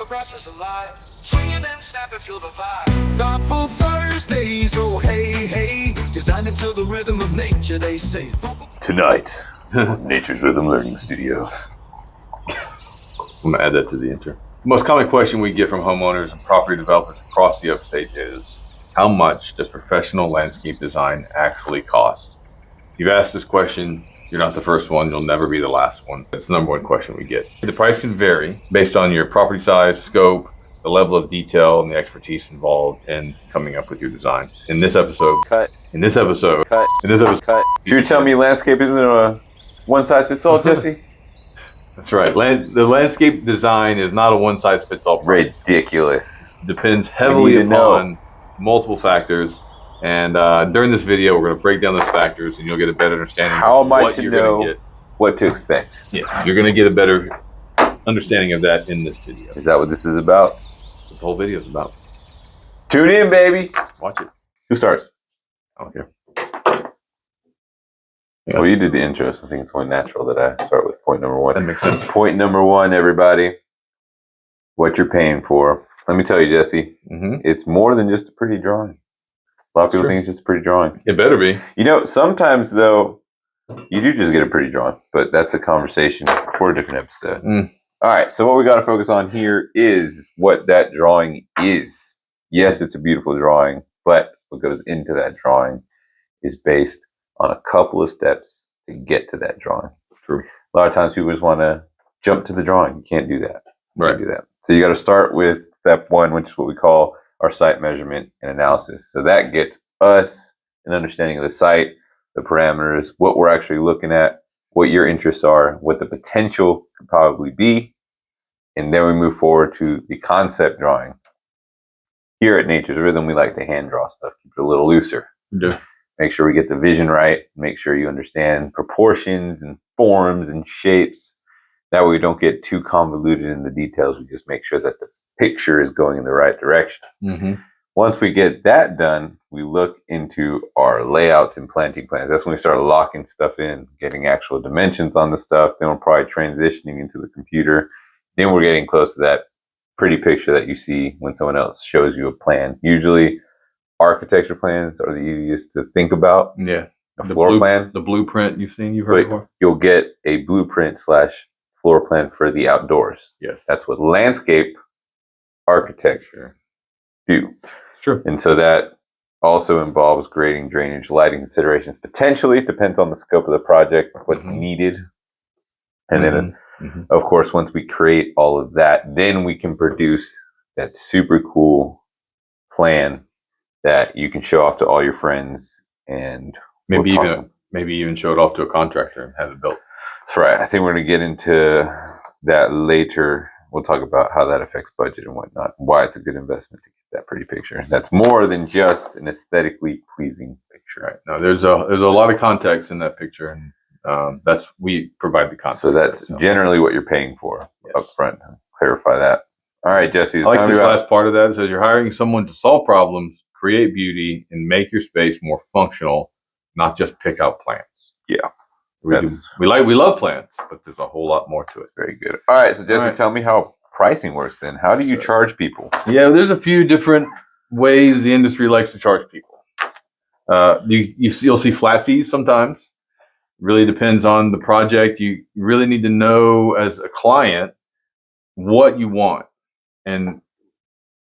Grass is alive, swinging and snapping, feel the vibe. Thoughtful Thursdays, oh hey, hey, designed into the rhythm of nature, they say. Tonight, Nature's Rhythm Learning Studio. I'm gonna add that to the intro. The most common question we get from homeowners and property developers across the Upstate is, how much does professional landscape design actually cost? If you've asked this question, you're not the first one, you'll never be the last one. It's the number one question we get. The price can vary based on your property size, scope, the level of detail, and the expertise involved in coming up with your design. In this episode, You're telling me landscape isn't a one-size-fits-all, Jesse? That's right. The landscape design is not a one-size-fits-all price. Ridiculous. Depends heavily upon multiple factors. And during this video, we're going to break down those factors, and you'll get a better understanding of what you're going to get. What to expect. Yeah, you're going to get a better understanding of that in this video. Is that what this is about? This whole video is about. Tune in, baby. Watch it. Who starts? I don't care. Well, you did the intro, so I think it's only natural that I start with point number one. That makes sense. Point number one, everybody. What you're paying for. Let me tell you, Jesse, it's more than just a pretty drawing. A lot of people think it's just a pretty drawing. It better be. You know, sometimes, though, you do just get a pretty drawing, but that's a conversation for a different episode. All right, so what we got to focus on here is what that drawing is. Yes, it's a beautiful drawing, but what goes into that drawing is based on a couple of steps to get to that drawing. True. A lot of times people just want to jump to the drawing. You can't do that. Right. Do that. So you got to start with step one, which is what we call our site measurement and analysis. So that gets us an understanding of the site, the parameters, what we're actually looking at, what your interests are, what the potential could probably be. And then we move forward to the concept drawing. Here at Nature's Rhythm, we like to hand draw stuff, keep it a little looser. Yeah. Make sure we get the vision right. Make sure you understand proportions and forms and shapes. That way we don't get too convoluted in the details. We just make sure that the picture is going in the right direction. Once we get that done, we look into our layouts and planting plans. That's when we start locking stuff in, getting actual dimensions on the stuff. Then we're probably transitioning into the computer. Then we're getting close to that pretty picture that you see when someone else shows you a plan. Usually architecture plans are the easiest to think about. Yeah. A floor plan. The blueprint you've heard before. You'll get a blueprint / floor plan for the outdoors. Yes. That's what landscape architects do. True. And so that also involves grading, drainage, lighting considerations. Potentially, it depends on the scope of the project, what's needed. And then, of course, once we create all of that, then we can produce that super cool plan that you can show off to all your friends, and maybe even show it off to a contractor and have it built. That's right. I think we're going to get into that later. We'll talk about how that affects budget and whatnot, why it's a good investment to get that pretty picture. That's more than just an aesthetically pleasing picture. Right. No, there's a lot of context in that picture, and we provide the context. So that's generally what you're paying for up front. Clarify that. All right, Jesse. I like this last part of that. It says you're hiring someone to solve problems, create beauty, and make your space more functional, not just pick out plants. Yeah. We love plants, but there's a whole lot more to it. Very good. All right, so Jesse, tell me how pricing works then. How do you charge people? Yeah, there's a few different ways the industry likes to charge people. You'll see flat fees sometimes. Really depends on the project. You really need to know as a client what you want and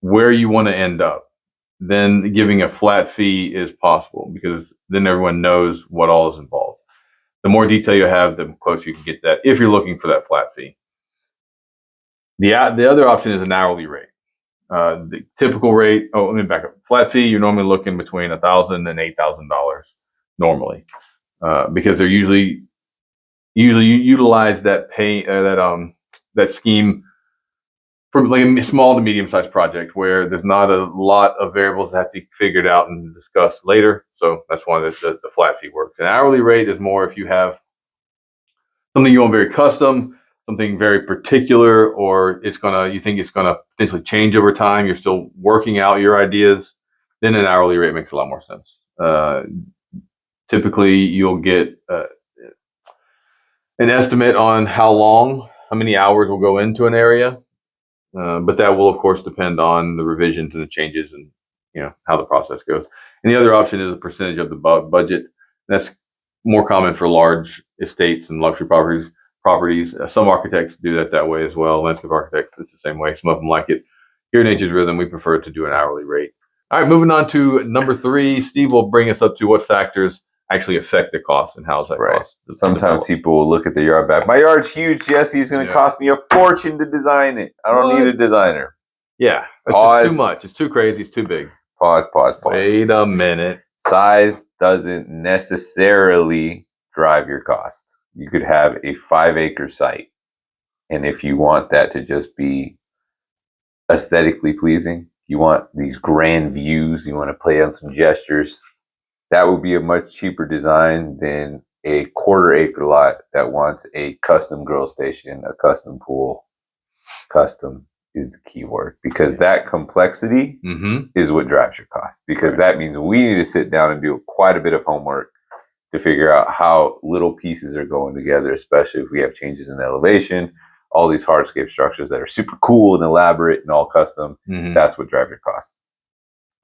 where you want to end up. Then giving a flat fee is possible because then everyone knows what all is involved. The more detail you have, the closer you can get that if you're looking for that flat fee. The other option is an hourly rate. The typical rate, let me back up. Flat fee, you're normally looking between $1,000 and $8,000 normally, because they're usually you utilize that that scheme for like a small to medium sized project where there's not a lot of variables that have to be figured out and discussed later. So that's why the flat fee works. An hourly rate is more if you have something you want very custom, something very particular, or you think it's gonna potentially change over time. You're still working out your ideas. Then an hourly rate makes a lot more sense. Typically, you'll get an estimate on how many hours will go into an area. But that will, of course, depend on the revisions and the changes and how the process goes. And the other option is a percentage of the budget. That's more common for large estates and luxury properties. Some architects do that way as well. Landscape architects, it's the same way. Some of them like it. Here in Nature's Rhythm, we prefer to do an hourly rate. All right, moving on to number 3. Steve will bring us up to what factors actually affect the cost and how's that cost. Sometimes people will look at the yard back. My yard's huge, Jesse. It's going to cost me a fortune to design it. I don't need a designer. Yeah, it's just too much. It's too crazy. It's too big. Pause. Wait a minute. Size doesn't necessarily drive your cost. You could have a 5-acre site, and if you want that to just be aesthetically pleasing, you want these grand views, you want to play on some gestures, that would be a much cheaper design than a 1/4-acre lot that wants a custom grill station, a custom pool. Custom is the key word, because that complexity is what drives your cost, because that means we need to sit down and do quite a bit of homework to figure out how little pieces are going together, especially if we have changes in elevation, all these hardscape structures that are super cool and elaborate and all custom. That's what drives your cost,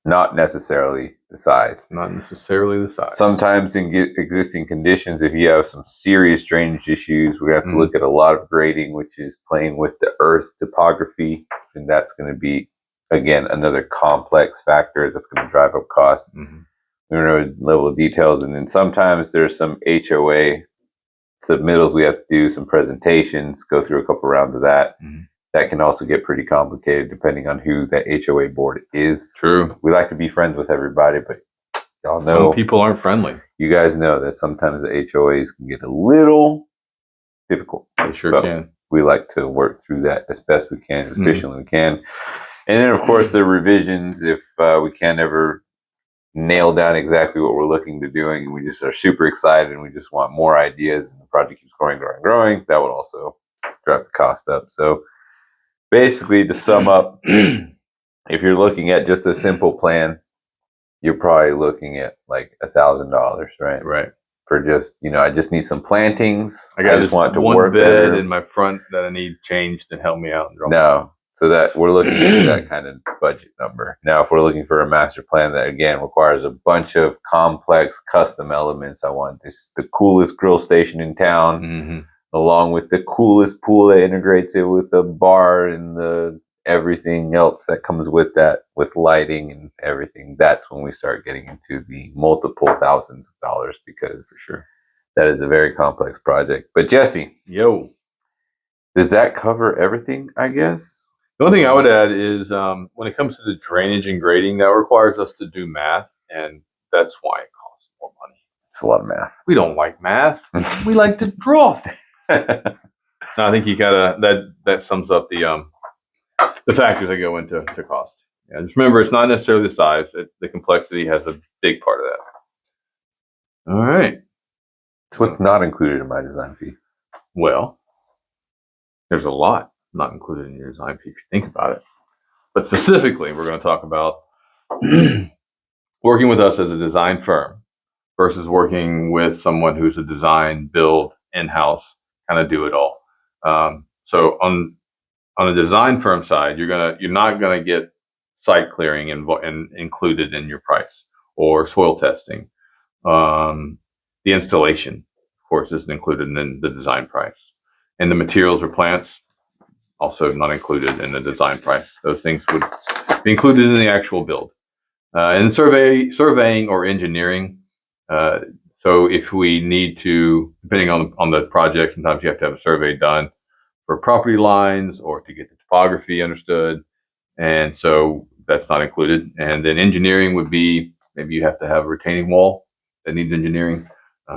not necessarily the size. Not necessarily the size. Sometimes in existing conditions, if you have some serious drainage issues, we have to look at a lot of grading, which is playing with the earth topography, and that's going to be, again, another complex factor that's going to drive up costs. We don't know the level of details, and then sometimes there's some HOA submittals we have to do, some presentations, go through a couple rounds of that. That can also get pretty complicated depending on who that HOA board is. True. We like to be friends with everybody, but y'all know some people aren't friendly. You guys know that sometimes the HOAs can get a little difficult. They sure can. We like to work through that as best we can, as efficiently we can. And then, of course, the revisions, if we can't ever nail down exactly what we're looking to doing, and we just are super excited and we just want more ideas, and the project keeps growing, that would also drive the cost up. So basically, to sum up, if you're looking at just a simple plan, you're probably looking at like $1,000, right? Right. For just, I just need some plantings. I just want to one work bed better in my front that I need changed and help me out. No. So that we're looking at that kind of budget number. Now, if we're looking for a master plan that, again, requires a bunch of complex custom elements, I want the coolest grill station in town, along with the coolest pool that integrates it with the bar and the everything else that comes with that, with lighting and everything. That's when we start getting into the multiple thousands of dollars, because that is a very complex project. But Jesse, does that cover everything, I guess? The only thing I would add is when it comes to the drainage and grading, that requires us to do math, and that's why it costs more money. It's a lot of math. We don't like math. We like to draw things. No, I think you gotta, that sums up the factors that go into cost. Yeah, just remember, it's not necessarily the size. The complexity has a big part of that. All right. So what's not included in my design fee? Well, there's a lot not included in your design fee if you think about it. But specifically, we're going to talk about working with us as a design firm versus working with someone who's a design, build, in-house, kind of do it all. So on the design firm side, you're not gonna get site clearing and included in your price, or soil testing. The installation, of course, isn't included in the design price, and the materials or plants also not included in the design price. Those things would be included in the actual build. And surveying or engineering. So if we need to, depending on the project, sometimes you have to have a survey done for property lines or to get the topography understood. And so that's not included. And then engineering would be, maybe you have to have a retaining wall that needs engineering.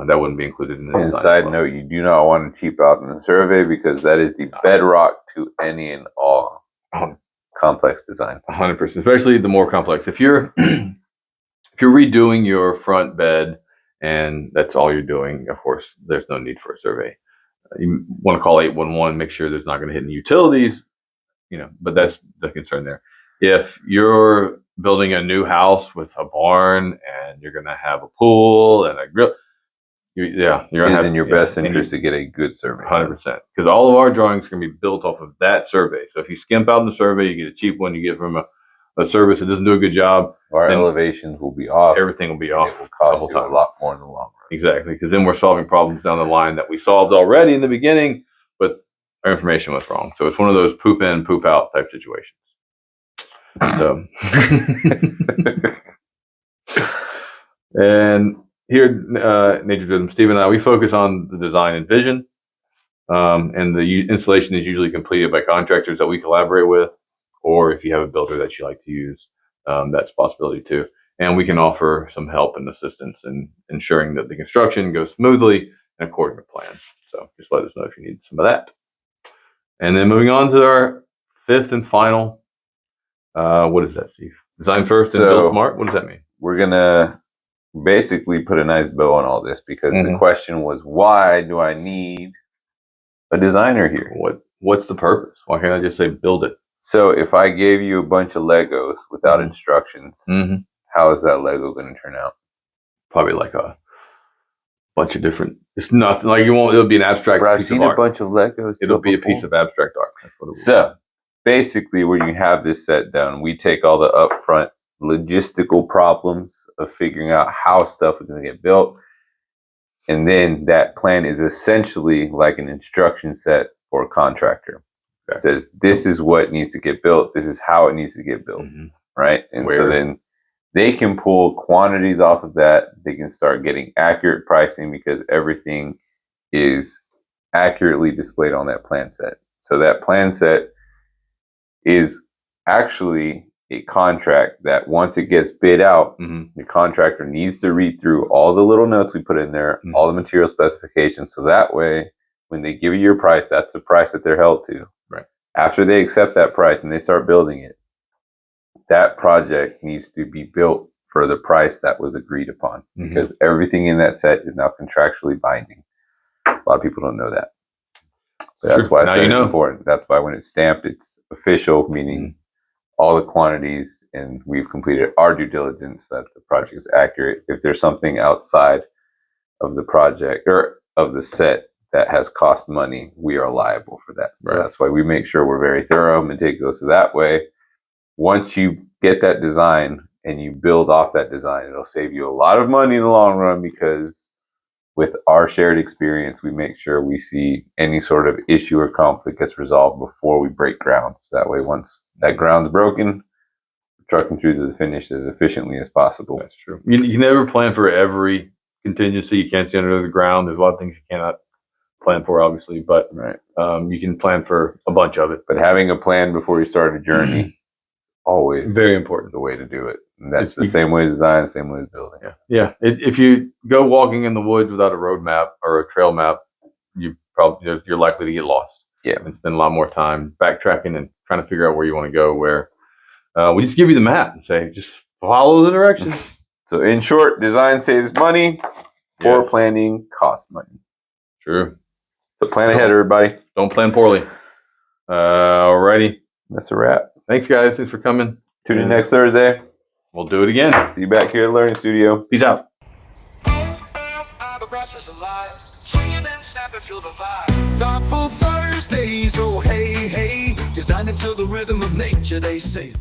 That wouldn't be included in the design. Side note, you do not want to cheap out on the survey, because that is the bedrock to any and all complex designs. 100%, especially the more complex. If you're redoing your front bed and that's all you're doing, of course, there's no need for a survey. You want to call 811, make sure there's not going to hit any utilities, but that's the concern there. If you're building a new house with a barn and you're going to have a pool and a grill, You're It gonna is have, in your best interest to get a good survey. 100%, because all of our drawings can be built off of that survey. So if you skimp out in the survey, you get a cheap one. You get from a service that doesn't do a good job. Our then elevations will be off. everything will be off. It will cost the whole you a time. lot more in the long run. Exactly, because then we're solving problems down the line that we solved already in the beginning, but our information was wrong. So it's one of those poop in, poop out type situations. So, and here, Nature's Rhythm, Steve and I, we focus on the design and vision, and the installation is usually completed by contractors that we collaborate with, or if you have a builder that you like to use, that's a possibility too. And we can offer some help and assistance in ensuring that the construction goes smoothly and according to plan. So just let us know if you need some of that. And then moving on to our fifth and final, what is that, Steve? Design first and build smart? What does that mean? We're going to basically put a nice bow on all this because the question was, why do I need a designer here? What's the purpose? Why can't I just say build it? So if I gave you a bunch of Legos without instructions, how is that Lego going to turn out? Probably like a bunch of different. It's nothing like it'll be an abstract. Bro, I've piece seen of a art. bunch of Legos. It'll be a piece of abstract art. That's what it will So basically, when you have this set down, we take all the upfront logistical problems of figuring out how stuff is going to get built, and then that plan is essentially like an instruction set for a contractor. It says this is what needs to get built. This is how it needs to get built, right? And so then they can pull quantities off of that. They can start getting accurate pricing because everything is accurately displayed on that plan set. So that plan set is actually a contract that once it gets bid out, the contractor needs to read through all the little notes we put in there, all the material specifications. So that way, when they give you your price, that's the price that they're held to. Right. After they accept that price and they start building it, that project needs to be built for the price that was agreed upon because everything in that set is now contractually binding. A lot of people don't know that. But that's why I say it's important. That's why when it's stamped, it's official, meaning all the quantities, and we've completed our due diligence that the project is accurate. If there's something outside of the project or of the set that has cost money, we are liable for that. So that's why we make sure we're very thorough and meticulous. So that way, once you get that design and you build off that design, it'll save you a lot of money in the long run because with our shared experience, we make sure we see any sort of issue or conflict gets resolved before we break ground. So that way, once that ground's broken, trucking through to the finish as efficiently as possible. That's true. You never plan for every contingency you can't see under the ground. There's a lot of things you cannot plan for, obviously, but you can plan for a bunch of it. But having a plan before you start a journey, always very important. The way to do it. And that's the same way as design, the same way as building. If you go walking in the woods without a road map or a trail map, you're likely to get lost. And spend a lot more time backtracking and trying to figure out where you want to go. Where we just give you the map and say, just follow the directions. So in short, design saves money. Poor planning costs money. True. So plan ahead, everybody. Don't plan poorly. Alrighty. That's a wrap. Thanks, guys. Thanks for coming. Tune in next Thursday. We'll do it again. See you back here at the Learning Studio. Peace out. Thoughtful Thursdays, oh hey, hey. Designed to the rhythm of nature, they say.